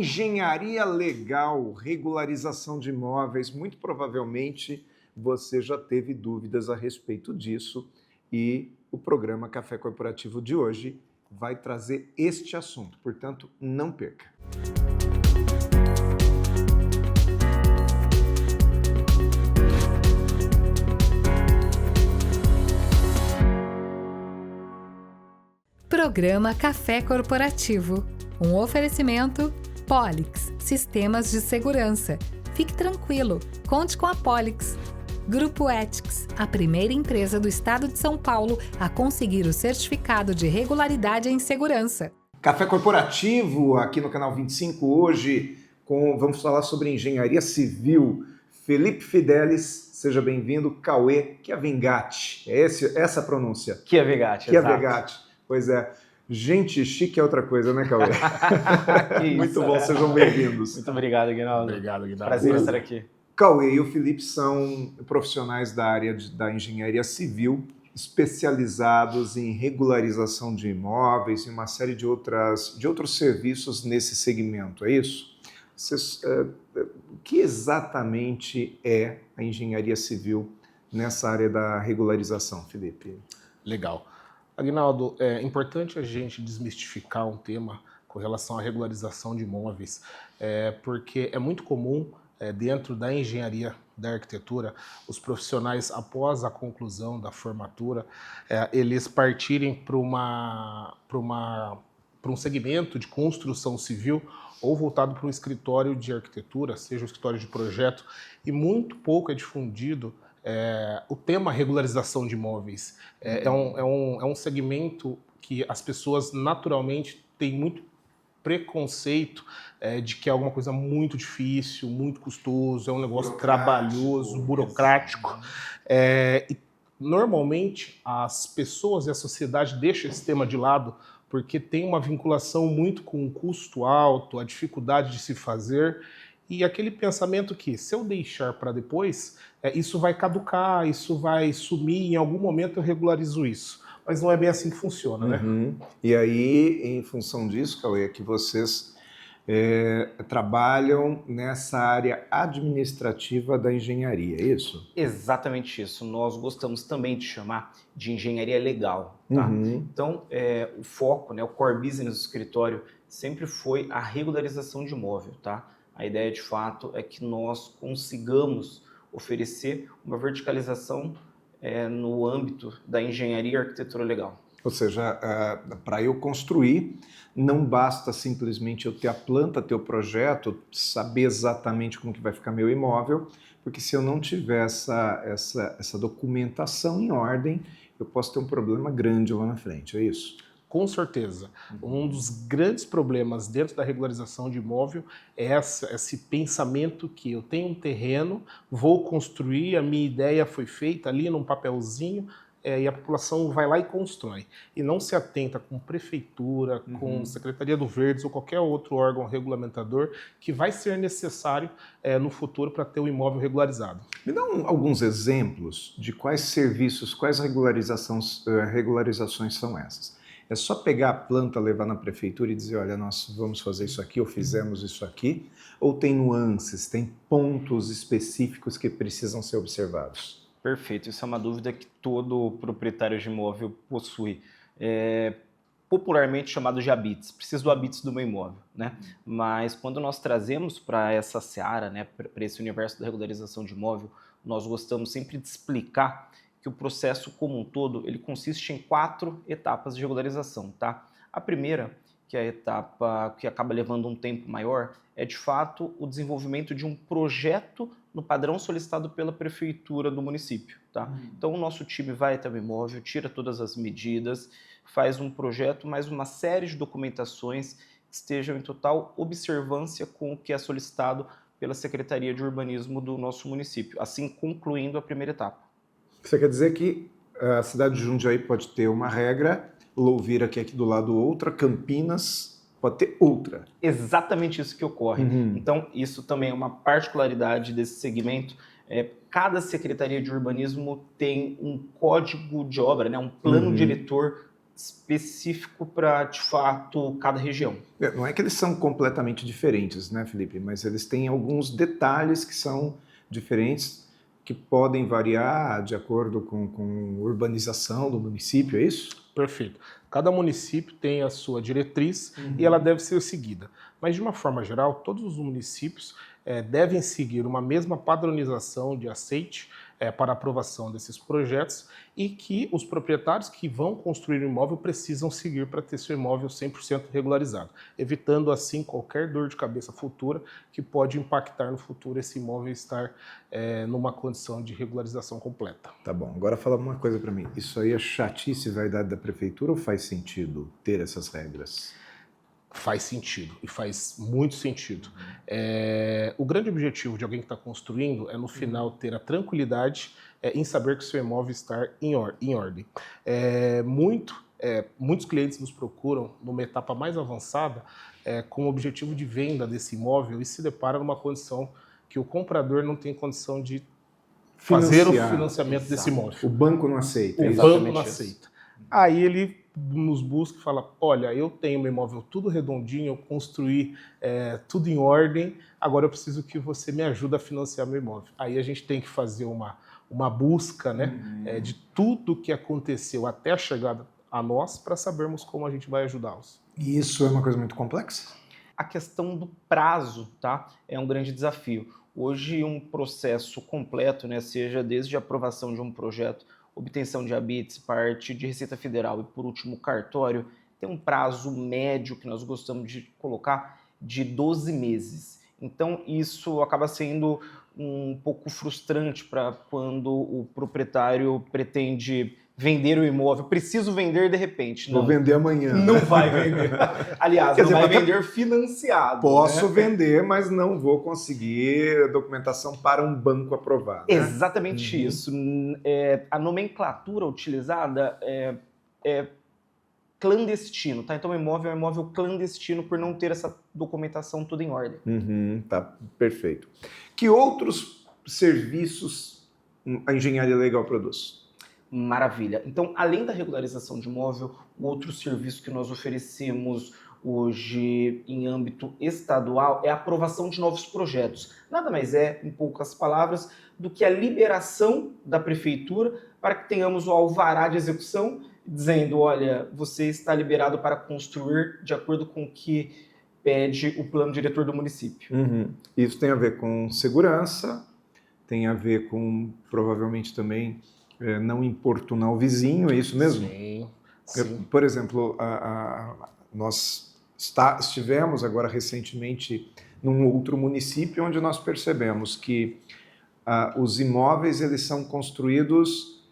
Engenharia legal, regularização de imóveis, muito provavelmente você já teve dúvidas a respeito disso e o programa Café Corporativo de hoje vai trazer este assunto, portanto, não perca. Programa Café Corporativo. Um oferecimento Polix, Sistemas de Segurança. Fique tranquilo, conte com a Polix. Grupo Ethics, a primeira empresa do estado de São Paulo a conseguir o certificado de regularidade em segurança. Café Corporativo, aqui no canal 25, hoje vamos falar sobre engenharia civil. Felipe Fidelis, seja bem-vindo. Cauê Chiavengatti, essa a pronúncia? Chiavengatti, Chiavengatti, pois é. Gente, chique é outra coisa, né, Cauê? Muito bom, sejam bem-vindos. Muito obrigado, Guinaldo. Obrigado, Guinaldo. Prazer estar aqui. Cauê e o Felipe são profissionais da área da engenharia civil, especializados em regularização de imóveis e uma série de outros serviços nesse segmento, é isso? O que exatamente é a engenharia civil nessa área da regularização, Felipe? Legal. Aguinaldo, é importante a gente desmistificar um tema com relação à regularização de imóveis, porque é muito comum, dentro da engenharia da arquitetura, os profissionais, após a conclusão da formatura, eles partirem para um segmento de construção civil ou voltado para um escritório de arquitetura, seja um escritório de projeto, e muito pouco é difundido o tema regularização de imóveis. É um segmento que as pessoas naturalmente têm muito preconceito de que é alguma coisa muito difícil, muito custoso, é um negócio trabalhoso, burocrático. E normalmente as pessoas e a sociedade deixam esse tema de lado porque tem uma vinculação muito com o custo alto, a dificuldade de se fazer, e aquele pensamento que, se eu deixar para depois, isso vai caducar, isso vai sumir, em algum momento eu regularizo isso. Mas não é bem assim que funciona, né? Uhum. E aí, em função disso, Cauê, é que vocês trabalham nessa área administrativa da engenharia, é isso? Exatamente isso. Nós gostamos também de chamar de engenharia legal. Tá? Uhum. Então, o foco, o core business do escritório sempre foi a regularização de imóvel. Tá? A ideia, de fato, é que nós consigamos oferecer uma verticalização no âmbito da engenharia e arquitetura legal. Ou seja, para eu construir, não basta simplesmente eu ter a planta, ter o projeto, saber exatamente como que vai ficar meu imóvel, porque se eu não tiver essa documentação em ordem, eu posso ter um problema grande lá na frente, é isso? Com certeza. Um dos grandes problemas dentro da regularização de imóvel é esse pensamento que eu tenho um terreno, vou construir, a minha ideia foi feita ali num papelzinho, e a população vai lá e constrói. E não se atenta com prefeitura, com Secretaria do Verdes ou qualquer outro órgão regulamentador que vai ser necessário no futuro para ter o imóvel regularizado. Me dá alguns exemplos de quais serviços, quais regularizações são essas? É só pegar a planta, levar na prefeitura e dizer, olha, nós vamos fazer isso aqui ou fizemos isso aqui? Ou tem nuances, tem pontos específicos que precisam ser observados? Perfeito, isso é uma dúvida que todo proprietário de imóvel possui. Popularmente chamado de habites, preciso do habites do meu imóvel, né? Mas quando nós trazemos para essa seara, né, para esse universo da regularização de imóvel, nós gostamos sempre de explicar que o processo como um todo, ele consiste em 4 etapas de regularização, tá? A primeira, que é a etapa que acaba levando um tempo maior, é de fato o desenvolvimento de um projeto no padrão solicitado pela prefeitura do município, tá? Então o nosso time vai até o imóvel, tira todas as medidas, faz um projeto, mais uma série de documentações que estejam em total observância com o que é solicitado pela Secretaria de Urbanismo do nosso município, assim concluindo a primeira etapa. Você quer dizer que a cidade de Jundiaí pode ter uma regra, Louvira aqui do lado outra, Campinas pode ter outra. Exatamente isso que ocorre. Então, isso também é uma particularidade desse segmento. Cada Secretaria de Urbanismo tem um código de obra, né, um plano diretor específico para, de fato, cada região. Não é que eles são completamente diferentes, né, Felipe? Mas eles têm alguns detalhes que são diferentes, que podem variar de acordo com a urbanização do município, é isso? Perfeito. Cada município tem a sua diretriz e ela deve ser seguida. Mas, de uma forma geral, todos os municípios devem seguir uma mesma padronização de aceite para aprovação desses projetos e que os proprietários que vão construir o imóvel precisam seguir para ter seu imóvel 100% regularizado, evitando assim qualquer dor de cabeça futura que pode impactar no futuro esse imóvel estar numa condição de regularização completa. Tá bom, agora fala uma coisa para mim, isso aí é chatice e vaidade da prefeitura ou faz sentido ter essas regras? Faz sentido, e faz muito sentido. O grande objetivo de alguém que está construindo é, no final, ter a tranquilidade em saber que seu imóvel está em ordem. Muitos clientes nos procuram numa etapa mais avançada com o objetivo de venda desse imóvel e se deparam numa condição que o comprador não tem condição de fazer o financiamento desse imóvel. O banco não aceita. O banco não aceita. Aí ele nos busca e fala, olha, eu tenho meu imóvel tudo redondinho, eu construí tudo em ordem, agora eu preciso que você me ajude a financiar meu imóvel. Aí a gente tem que fazer uma busca, né, de tudo que aconteceu até a chegada a nós para sabermos como a gente vai ajudá-los. E isso é uma coisa muito complexa? A questão do prazo, tá, é um grande desafio. Hoje um processo completo, né, seja desde a aprovação de um projeto, obtenção de habites, parte de Receita Federal e, por último, cartório, tem um prazo médio que nós gostamos de colocar de 12 meses. Então, isso acaba sendo um pouco frustrante para quando o proprietário pretende vender o imóvel. Preciso vender de repente. Vou vender amanhã. Não vai vender. Aliás, não vai vender financiado. Posso vender, mas não vou conseguir documentação para um banco aprovado. Exatamente isso. A nomenclatura utilizada é clandestino, tá? Então o imóvel é um imóvel clandestino por não ter essa documentação tudo em ordem. Tá, perfeito. Que outros serviços a engenharia legal produz? Maravilha. Então, além da regularização de imóvel, o outro serviço que nós oferecemos hoje em âmbito estadual é a aprovação de novos projetos. Nada mais é, em poucas palavras, do que a liberação da prefeitura para que tenhamos o alvará de execução dizendo, olha, você está liberado para construir de acordo com o que pede o plano diretor do município. Isso tem a ver com segurança, tem a ver com, provavelmente também, não importunar o vizinho, é isso mesmo? Sim. Por exemplo, nós estivemos agora recentemente num outro município onde nós percebemos que os imóveis eles são construídos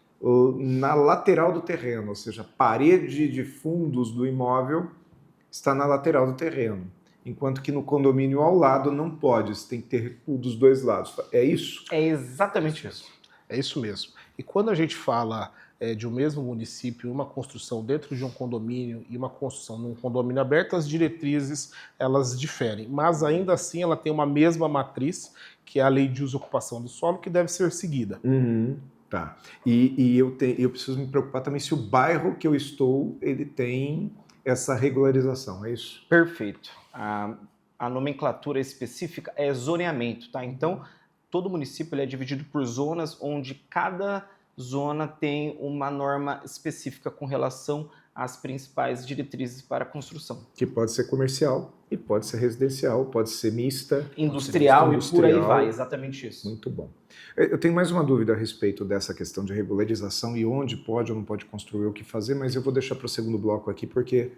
na lateral do terreno, ou seja, a parede de fundos do imóvel está na lateral do terreno, enquanto que no condomínio ao lado não pode, você tem que ter recuo dos dois lados. É isso? É exatamente isso. É isso mesmo. E quando a gente fala de um mesmo município, uma construção dentro de um condomínio e uma construção num condomínio aberto, as diretrizes elas diferem, mas ainda assim ela tem uma mesma matriz, que é a lei de uso e ocupação do solo, que deve ser seguida. Tá. E eu preciso me preocupar também se o bairro que eu estou, ele tem essa regularização, é isso? Perfeito. A nomenclatura específica é zoneamento, tá? Então, todo município ele é dividido por zonas, onde cada zona tem uma norma específica com relação às principais diretrizes para a construção. Que pode ser comercial, e pode ser residencial, pode ser mista. Industrial e por aí vai, exatamente isso. Muito bom. Eu tenho mais uma dúvida a respeito dessa questão de regularização e onde pode ou não pode construir, o que fazer, mas eu vou deixar para o segundo bloco aqui, porque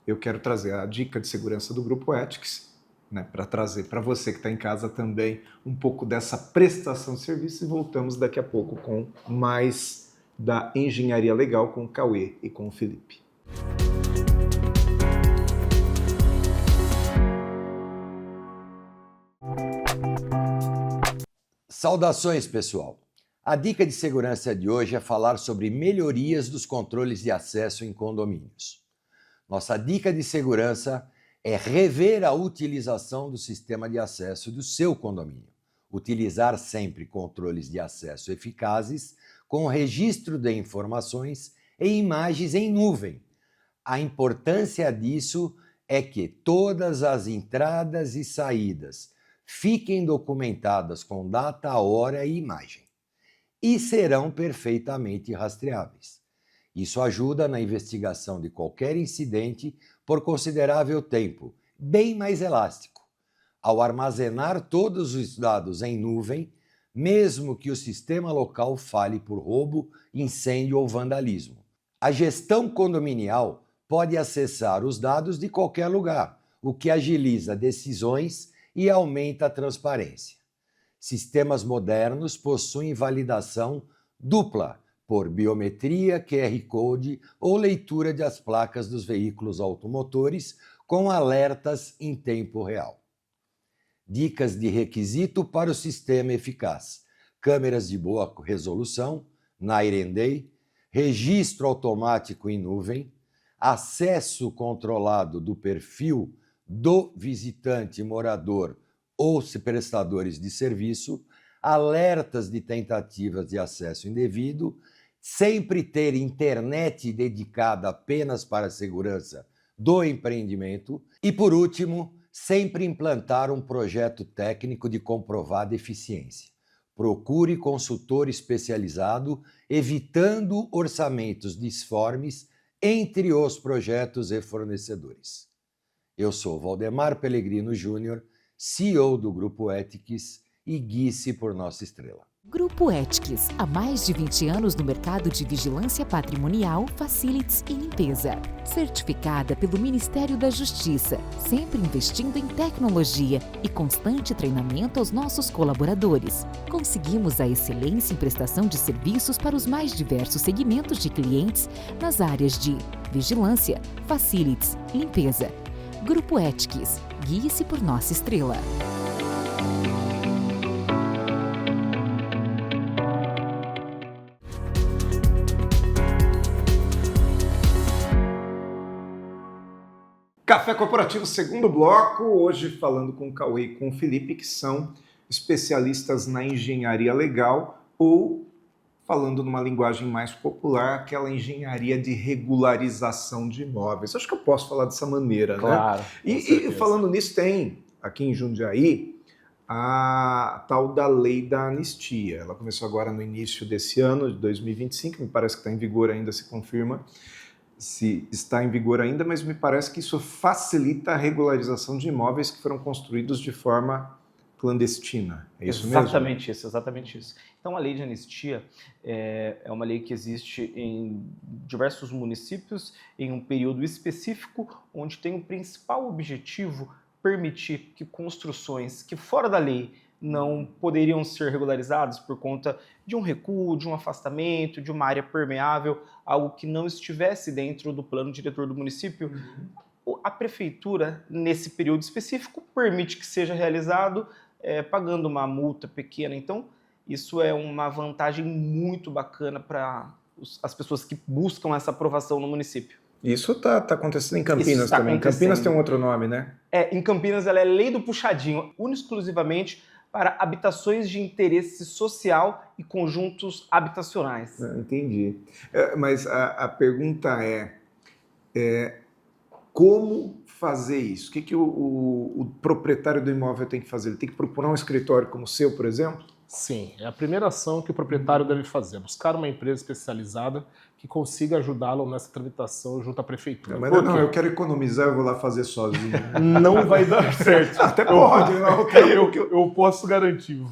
eu quero trazer a dica de segurança do Grupo Ethics, né, para trazer para você que está em casa também um pouco dessa prestação de serviço e voltamos daqui a pouco com mais da engenharia legal com o Cauê e com o Felipe. Saudações, pessoal! A dica de segurança de hoje é falar sobre melhorias dos controles de acesso em condomínios. Nossa dica de segurança é rever a utilização do sistema de acesso do seu condomínio. Utilizar sempre controles de acesso eficazes com registro de informações e imagens em nuvem, A importância disso é que todas as entradas e saídas fiquem documentadas com data, hora e imagem e serão perfeitamente rastreáveis. Isso ajuda na investigação de qualquer incidente por considerável tempo, bem mais elástico. Ao armazenar todos os dados em nuvem, mesmo que o sistema local falhe por roubo, incêndio ou vandalismo. A gestão condominial pode acessar os dados de qualquer lugar, o que agiliza decisões e aumenta a transparência. Sistemas modernos possuem validação dupla por biometria, QR Code ou leitura das placas dos veículos automotores com alertas em tempo real. Dicas de requisito para o sistema eficaz: câmeras de boa resolução, Night and Day, registro automático em nuvem, acesso controlado do perfil do visitante morador ou prestadores de serviço, alertas de tentativas de acesso indevido, sempre ter internet dedicada apenas para a segurança do empreendimento e, por último, sempre implantar um projeto técnico de comprovada eficiência. Procure consultor especializado, evitando orçamentos disformes entre os projetos e fornecedores. Eu sou Valdemar Pellegrino Júnior, CEO do Grupo Ethics, e guie-se por nossa estrela. Grupo Ethics, há mais de 20 anos no mercado de vigilância patrimonial, facilities e limpeza. Certificada pelo Ministério da Justiça, sempre investindo em tecnologia e constante treinamento aos nossos colaboradores. Conseguimos a excelência em prestação de serviços para os mais diversos segmentos de clientes nas áreas de vigilância, facilities, limpeza. Grupo Ethics, guie-se por nossa estrela. Café Corporativo, segundo bloco, hoje falando com o Cauê e com o Felipe, que são especialistas na engenharia legal, ou, falando numa linguagem mais popular, aquela engenharia de regularização de imóveis. Acho que eu posso falar dessa maneira, Claro, né? E falando nisso, tem aqui em Jundiaí a tal da Lei da Anistia. Ela começou agora no início desse ano, de 2025, me parece que está em vigor ainda, se confirma se está em vigor ainda, mas me parece que isso facilita a regularização de imóveis que foram construídos de forma clandestina. É isso mesmo? Exatamente isso. Então, a lei de anistia é uma lei que existe em diversos municípios em um período específico, onde tem o principal objetivo permitir que construções que fora da lei não poderiam ser regularizadas por conta de um recuo, de um afastamento, de uma área permeável, algo que não estivesse dentro do plano diretor do município. A prefeitura, nesse período específico, permite que seja realizado pagando uma multa pequena. Então, isso é uma vantagem muito bacana para as pessoas que buscam essa aprovação no município. Isso está acontecendo em Campinas também. Campinas tem um outro nome, né? Em Campinas ela é Lei do Puxadinho, exclusivamente para habitações de interesse social e conjuntos habitacionais. Entendi. Mas a pergunta é como fazer isso? O que o proprietário do imóvel tem que fazer? Ele tem que procurar um escritório como o seu, por exemplo? Sim, é a primeira ação que o proprietário deve fazer, buscar uma empresa especializada que consiga ajudá-lo nessa tramitação junto à prefeitura. Mas não, eu quero economizar, eu vou lá fazer sozinho. Não vai dar certo. Até pode, eu posso garantir.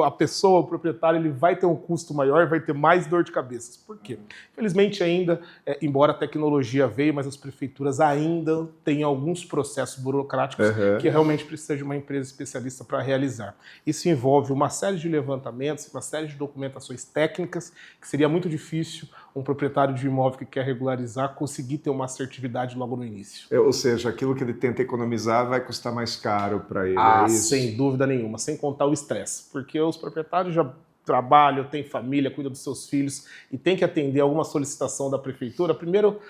A pessoa, o proprietário, ele vai ter um custo maior, vai ter mais dor de cabeça. Por quê? Infelizmente ainda, embora a tecnologia veio, mas as prefeituras ainda têm alguns processos burocráticos que realmente precisa de uma empresa especialista para realizar. Isso envolve uma série de levantamentos, uma série de documentações técnicas, que seria muito difícil um proprietário de imóvel que quer regularizar conseguir ter uma assertividade logo no início. Ou seja, aquilo que ele tenta economizar vai custar mais caro para ele. Sem dúvida nenhuma, sem contar o estresse, porque os proprietários já trabalho, tem família, cuida dos seus filhos e tem que atender alguma solicitação da prefeitura, primeiro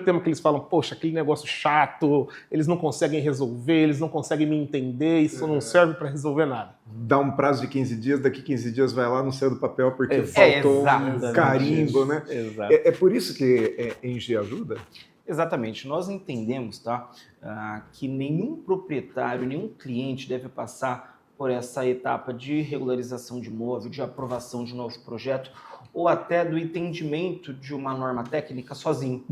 tema que eles falam, poxa, aquele negócio chato, eles não conseguem resolver, eles não conseguem me entender, isso não serve para resolver nada. Dá um prazo de 15 dias, daqui 15 dias vai lá, não saiu do papel porque faltou um carimbo, né? Exato. É por isso que Engie ajuda? Exatamente. Nós entendemos, tá, que nenhum proprietário, nenhum cliente deve passar por essa etapa de regularização de imóvel, de aprovação de novo projeto, ou até do entendimento de uma norma técnica sozinho.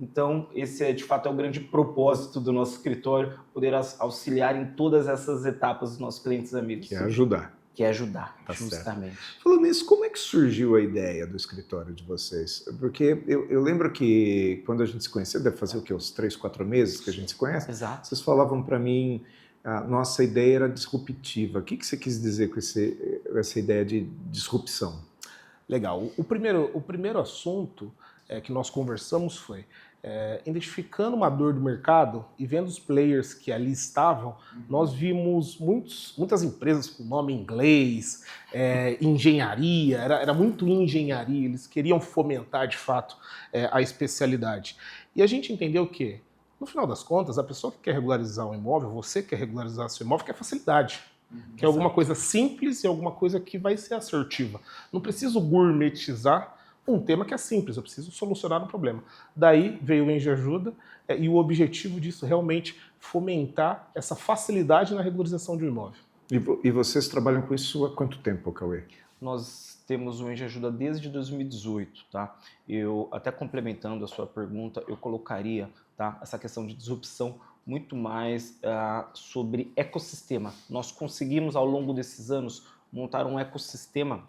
Então, esse de fato é o grande propósito do nosso escritório, poder auxiliar em todas essas etapas dos nossos clientes e amigos. Que é ajudar. Que é ajudar, Tá justamente. Certo. Falando nisso, como é que surgiu a ideia do escritório de vocês? Porque eu lembro que quando a gente se conheceu, deve fazer o quê? Uns 3, 4 meses que a gente se conhece? Exato. Vocês falavam para mim, a nossa ideia era disruptiva. O que você quis dizer com essa ideia de disrupção? Legal. O primeiro assunto que nós conversamos foi identificando uma dor do mercado e vendo os players que ali estavam, nós vimos muitas empresas com nome em inglês, engenharia, era muito engenharia, eles queriam fomentar de fato a especialidade. E a gente entendeu que, no final das contas, a pessoa que quer regularizar um imóvel, você que quer regularizar seu imóvel, quer facilidade. Que é alguma coisa simples e alguma coisa que vai ser assertiva. Não preciso gourmetizar um tema que é simples, eu preciso solucionar um problema. Daí veio o Engie Ajuda e o objetivo disso realmente fomentar essa facilidade na regularização de um imóvel. E vocês trabalham com isso há quanto tempo, Cauê? Nós temos o Engie Ajuda desde 2018, tá? Eu, até complementando a sua pergunta, eu colocaria, tá, essa questão de disrupção muito mais sobre ecossistema. Nós conseguimos, ao longo desses anos, montar um ecossistema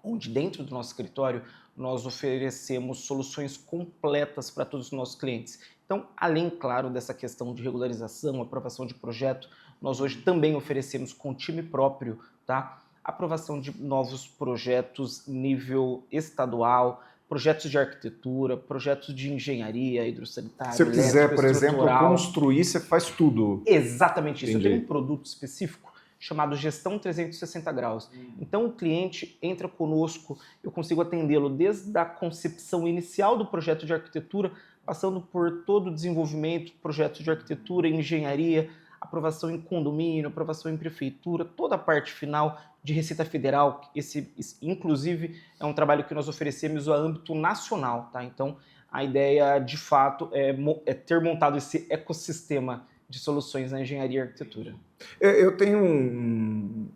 onde, dentro do nosso escritório, nós oferecemos soluções completas para todos os nossos clientes. Então, além, claro, dessa questão de regularização, aprovação de projeto, nós hoje também oferecemos com time próprio, tá, aprovação de novos projetos nível estadual, projetos de arquitetura, projetos de engenharia, hidrossanitária, se eu quiser, por exemplo, construir, você faz tudo. Exatamente isso. Entendi. Eu tenho um produto específico chamado Gestão 360 Graus. Então, o cliente entra conosco, eu consigo atendê-lo desde a concepção inicial do projeto de arquitetura, passando por todo o desenvolvimento, projetos de arquitetura, engenharia, aprovação em condomínio, aprovação em prefeitura, toda a parte final de Receita Federal. Esse, inclusive, é um trabalho que nós oferecemos a âmbito nacional, tá? Então, a ideia, de fato, é ter montado esse ecossistema de soluções na engenharia e arquitetura. Eu tenho um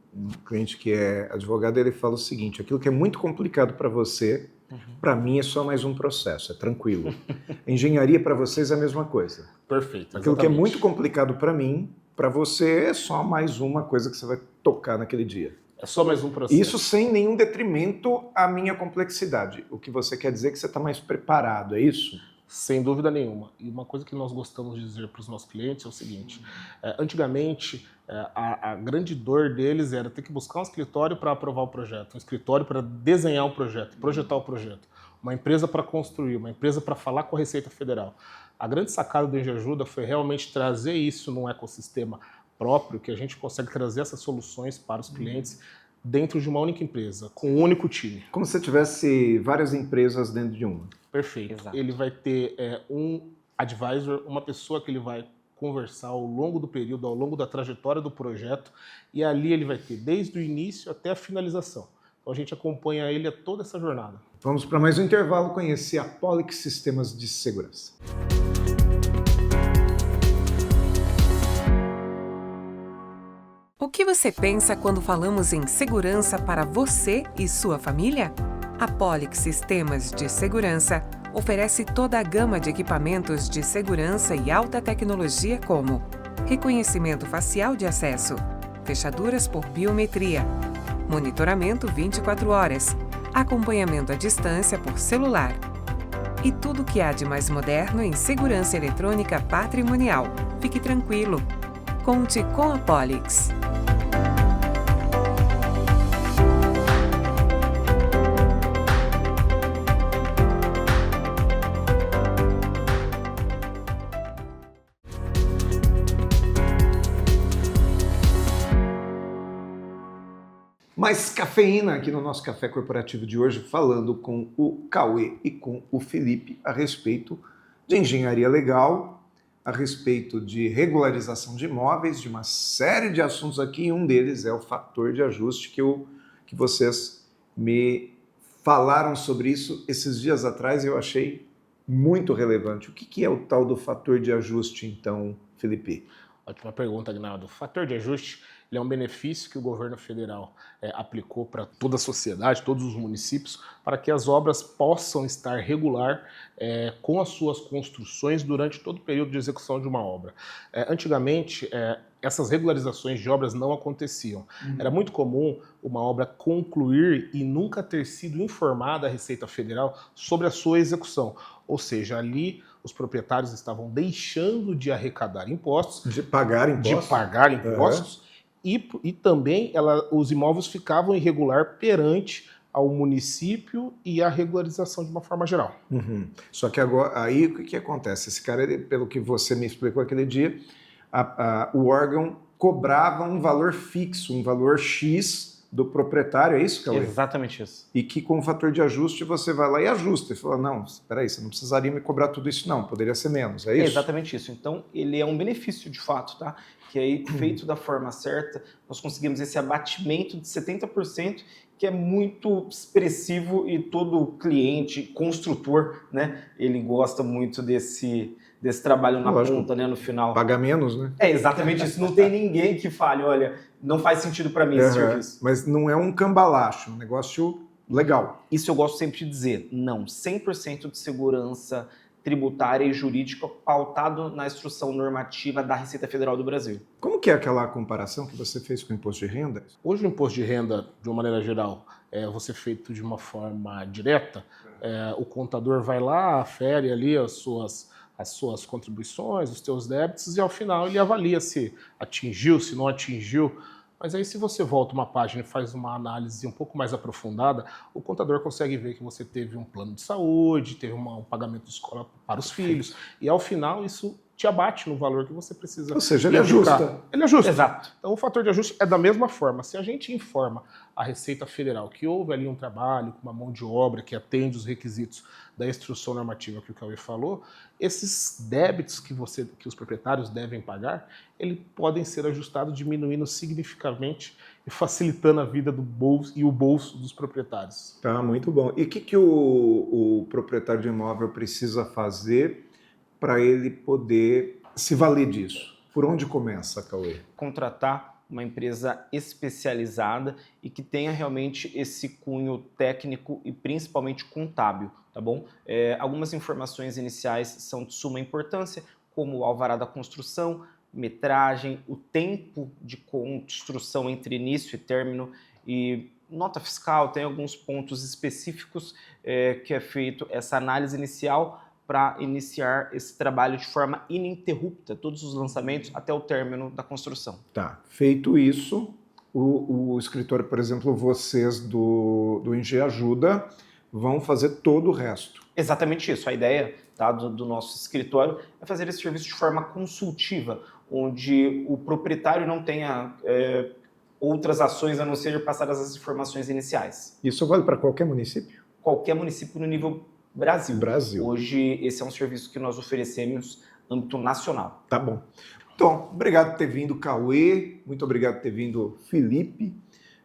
cliente que é advogado, ele fala o seguinte, aquilo que é muito complicado para você, para mim é só mais um processo, é tranquilo. Engenharia para vocês é a mesma coisa. Perfeito. Aquilo que é muito complicado para mim, para você é só mais uma coisa que você vai tocar naquele dia. É só mais um processo. Isso sem nenhum detrimento à minha complexidade. O que você quer dizer é que você está mais preparado, é isso? Sem dúvida nenhuma. E uma coisa que nós gostamos de dizer para os nossos clientes é o seguinte, antigamente a grande dor deles era ter que buscar um escritório para aprovar o projeto, um escritório para desenhar o projeto, projetar o projeto, uma empresa para construir, uma empresa para falar com a Receita Federal. A grande sacada do Engie Ajuda foi realmente trazer isso num ecossistema próprio, que a gente consegue trazer essas soluções para os clientes dentro de uma única empresa, com um único time. Como se tivesse várias empresas dentro de uma. Perfeito. Exato. Ele vai ter um advisor, uma pessoa que ele vai conversar ao longo do período, ao longo da trajetória do projeto, e ali ele vai ter desde o início até a finalização. Então a gente acompanha ele a toda essa jornada. Vamos para mais um intervalo conhecer a Polix Sistemas de Segurança. O que você pensa quando falamos em segurança para você e sua família? A Polix Sistemas de Segurança oferece toda a gama de equipamentos de segurança e alta tecnologia como reconhecimento facial de acesso, fechaduras por biometria, monitoramento 24 horas, acompanhamento à distância por celular e tudo o que há de mais moderno em segurança eletrônica patrimonial. Fique tranquilo. Conte com a Polix. Mais cafeína aqui no nosso Café Corporativo de hoje, falando com o Cauê e com o Felipe a respeito de engenharia legal, a respeito de regularização de imóveis, de uma série de assuntos aqui, e um deles é o fator de ajuste que vocês me falaram sobre isso esses dias atrás e eu achei muito relevante. O que é o tal do fator de ajuste, então, Felipe? Ótima pergunta, Aguinaldo. O fator de ajuste ele é um benefício que o governo federal aplicou para toda a sociedade, todos os municípios, para que as obras possam estar regular com as suas construções durante todo o período de execução de uma obra. Antigamente, essas regularizações de obras não aconteciam. Era muito comum uma obra concluir e nunca ter sido informada a Receita Federal sobre a sua execução. Ou seja, ali os proprietários estavam deixando de arrecadar impostos. De pagar impostos. Uhum. E também os imóveis ficavam irregular perante ao município e a regularização de uma forma geral. Uhum. Só que agora, aí o que acontece? Esse cara, pelo que você me explicou aquele dia, o órgão cobrava um valor fixo, um valor X do proprietário, é isso, Cauê? Exatamente isso. E que com o fator de ajuste você vai lá e ajusta. E fala, não, espera aí, você não precisaria me cobrar tudo isso não, poderia ser menos, é isso? É exatamente isso. Então, ele é um benefício de fato, tá? Que aí, feito da forma certa, nós conseguimos esse abatimento de 70%, que é muito expressivo e todo cliente, construtor, né, ele gosta muito desse trabalho na ponta, né, no final. Paga menos, né? É exatamente isso. Não tem ninguém que fale, olha, não faz sentido para mim esse serviço. Mas não é um cambalacho, é um negócio legal. Isso eu gosto sempre de dizer. Não, 100% de segurança tributária e jurídica pautado na instrução normativa da Receita Federal do Brasil. Como que é aquela comparação que você fez com o imposto de renda? Hoje o imposto de renda, de uma maneira geral, você feito de uma forma direta, o contador vai lá, afere ali as suas contribuições, os seus débitos, e ao final ele avalia se atingiu, se não atingiu. Mas aí se você volta uma página e faz uma análise um pouco mais aprofundada, o contador consegue ver que você teve um plano de saúde, teve um pagamento de escola para os filhos, e ao final isso te abate no valor que você precisa. Ou seja, ele ajusta. Ele ajusta. Exato. Então o fator de ajuste é da mesma forma. Se a gente informa a Receita Federal que houve ali um trabalho com uma mão de obra que atende os requisitos da instrução normativa que o Cauê falou, esses débitos que os proprietários devem pagar, eles podem ser ajustados, diminuindo significativamente e facilitando a vida do bolso e o bolso dos proprietários. Tá, muito bom. E o que o proprietário de imóvel precisa fazer para ele poder se valer disso? Por onde começa, Cauê? Contratar uma empresa especializada e que tenha realmente esse cunho técnico e principalmente contábil, tá bom? Algumas informações iniciais são de suma importância, como o alvará da construção, metragem, o tempo de construção entre início e término e nota fiscal. Tem alguns pontos específicos que é feito essa análise inicial para iniciar esse trabalho de forma ininterrupta, todos os lançamentos até o término da construção. Tá, feito isso, o escritório, por exemplo, vocês do Engeajuda vão fazer todo o resto. Exatamente isso, a ideia, tá, do nosso escritório é fazer esse serviço de forma consultiva, onde o proprietário não tenha outras ações a não ser passadas as informações iniciais. Isso vale para qualquer município? Qualquer município no nível Brasil. Brasil. Hoje, esse é um serviço que nós oferecemos no âmbito nacional. Tá bom. Então, obrigado por ter vindo, Cauê. Muito obrigado por ter vindo, Felipe.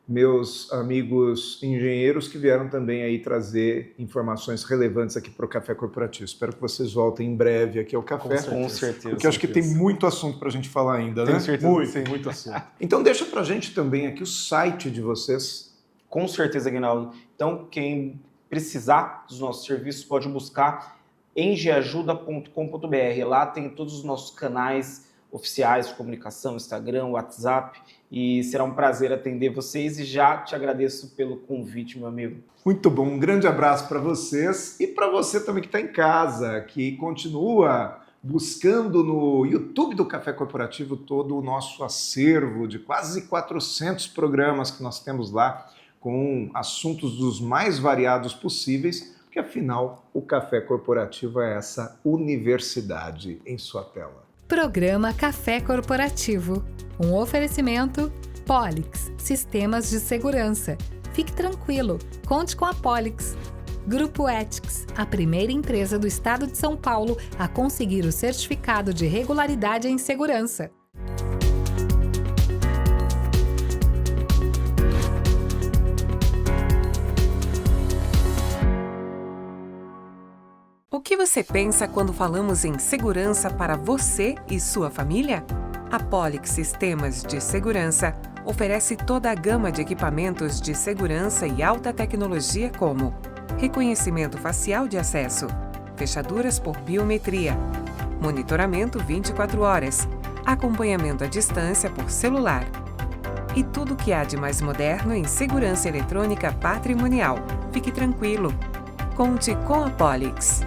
Meus amigos engenheiros que vieram também aí trazer informações relevantes aqui para o Café Corporativo. Espero que vocês voltem em breve aqui ao Café. Com certeza. Porque eu acho que tem muito assunto para a gente falar ainda, né? Tenho certeza. Tem muito assunto. Então, deixa para a gente também aqui o site de vocês. Com certeza, Aguinaldo. Então, quem precisar dos nossos serviços pode buscar engeajuda.com.br. Lá tem todos os nossos canais oficiais de comunicação, Instagram, WhatsApp, e será um prazer atender vocês e já te agradeço pelo convite, meu amigo. Muito bom, um grande abraço para vocês e para você também que está em casa, que continua buscando no YouTube do Café Corporativo todo o nosso acervo de quase 400 programas que nós temos lá, com assuntos dos mais variados possíveis, porque afinal o Café Corporativo é essa universidade em sua tela. Programa Café Corporativo, um oferecimento Polix, sistemas de segurança. Fique tranquilo, conte com a Polix. Grupo Ethics, a primeira empresa do estado de São Paulo a conseguir o certificado de regularidade em segurança. O que você pensa quando falamos em segurança para você e sua família? A Polix Sistemas de Segurança oferece toda a gama de equipamentos de segurança e alta tecnologia como reconhecimento facial de acesso, fechaduras por biometria, monitoramento 24 horas, acompanhamento à distância por celular e tudo o que há de mais moderno em segurança eletrônica patrimonial. Fique tranquilo. Conte com a Polix.